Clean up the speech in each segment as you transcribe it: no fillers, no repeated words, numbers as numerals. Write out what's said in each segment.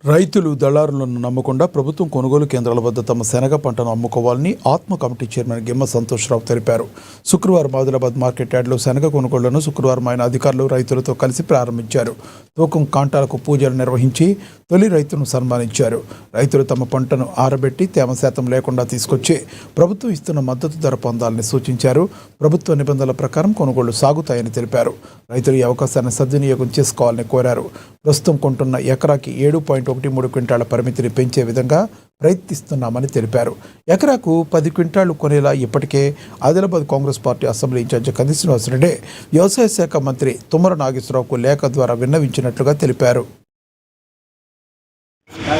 రైతులు దళారులను నమ్మకుండా ప్రభుత్వం కొనుగోలు కేంద్రాల వద్ద తమ శనగ పంటను అమ్ముకోవాలని ఆత్మ కమిటీ చైర్మన్ గిమ్మ సంతోష్రావు తెలిపారు. శుక్రవారం ఆదిలాబాద్ మార్కెట్ యార్డులో శనగ కొనుగోళ్లను శుక్రవారం ఆయన అధికారులు రైతులతో కలిసి ప్రారంభించారు. తూకం కాంటాలకు పూజలు నిర్వహించి తొలి రైతును సన్మానించారు. రైతులు తమ పంటను ఆరబెట్టి తేమ శాతం లేకుండా తీసుకొచ్చి ప్రభుత్వం ఇస్తున్న మద్దతు ధర పొందాలని సూచించారు. ప్రభుత్వ నిబంధనల ప్రకారం కొనుగోళ్లు సాగుతాయని తెలిపారు. రైతులు ఈ అవకాశాన్ని సద్వినియోగం చేసుకోవాలని కోరారు. ప్రస్తుతం కొంటున్న ఎకరాకి 7.13 క్వింటాల పరిమితిని పెంచే విధంగా ప్రయత్నిస్తున్నామని తెలిపారు. ఎకరాకు 10 క్వింటాళ్లు కొనేలా ఇప్పటికే Adilabad Congress party assembly incharge కంది శ్రీనివాసరెడ్డి వ్యవసాయ శాఖ మంత్రి తుమ్మల నాగేశ్వరరావుకు లేఖ ద్వారా విన్నవించినట్లుగా తెలిపారు.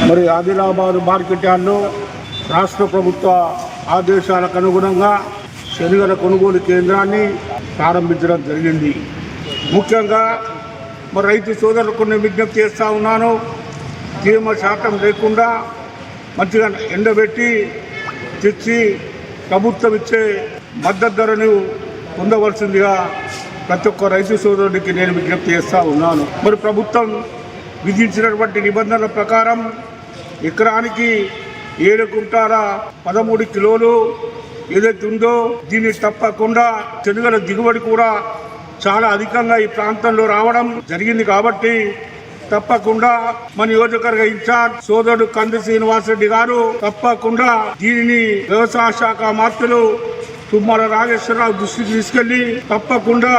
మరి ఆదిలాబాద్ మార్కెట్ యార్డ్లో రాష్ట్ర ప్రభుత్వ ఆదేశాలకు అనుగుణంగా శనగల కొనుగోలు కేంద్రాన్ని ప్రారంభించడం జరిగింది. ముఖ్యంగా మరి రైతు సోదరులకు కొన్ని విజ్ఞప్తి చేస్తూ ఉన్నాను. తేమ శాతం లేకుండా మంచిగా ఎండబెట్టి తెచ్చి ప్రభుత్వం ఇచ్చే మద్దతు ధరను పొందవలసిందిగా ప్రతి ఒక్క రైతు సోదరుడికి నేను విజ్ఞప్తి చేస్తూ ఉన్నాను. మరి ప్రభుత్వం విధించినటువంటి నిబంధనల ప్రకారం ఎకరానికి 7 క్వింటాల 13 కిలోలు ఏదైతే ఉందో దీన్ని తప్పకుండా శనగల దిగుబడి కూడా చాలా అధికంగా ఈ ప్రాంతంలో రావడం జరిగింది. కాబట్టి తప్పకుండా మన నియోజకవర్గ ఇన్ఛార్జ్ సోదరుడు కంది శ్రీనివాసరెడ్డి గారు తప్పకుండా దీనిని వ్యవసాయ శాఖ మంత్రులు తుమ్మల నాగేశ్వరరావు దృష్టికి తీసుకెళ్లి తప్పకుండా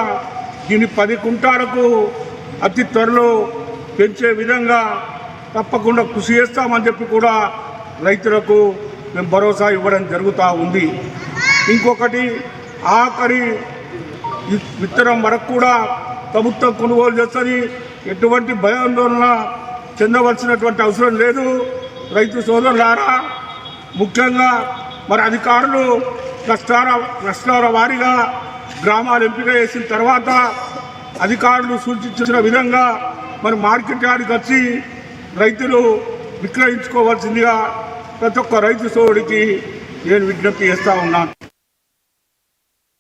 దీన్ని 10 క్వింటాలకు అతి త్వరలో పెంచే విధంగా తప్పకుండా కృషి చేస్తామని చెప్పి కూడా రైతులకు మేము భరోసా ఇవ్వడం జరుగుతూ ఉంది. ఇంకొకటి ఆఖరి విత్తనం వరకు కూడా ప్రభుత్వం కొనుగోలు చేస్తుంది. ఎటువంటి భయాందోళన చెందవలసినటువంటి అవసరం లేదు. రైతు సోదరులారా, ముఖ్యంగా మరి అధికారులు క్లస్టర్ల వారీగా గ్రామాలు ఎంపిక చేసిన తర్వాత అధికారులు సూచించిన విధంగా మరి మార్కెట్ యార్డ్కి వచ్చి రైతులు విక్రయించుకోవాల్సిందిగా ప్రతి ఒక్క రైతు సోదరుడికి నేను విజ్ఞప్తి చేస్తూ ఉన్నాను.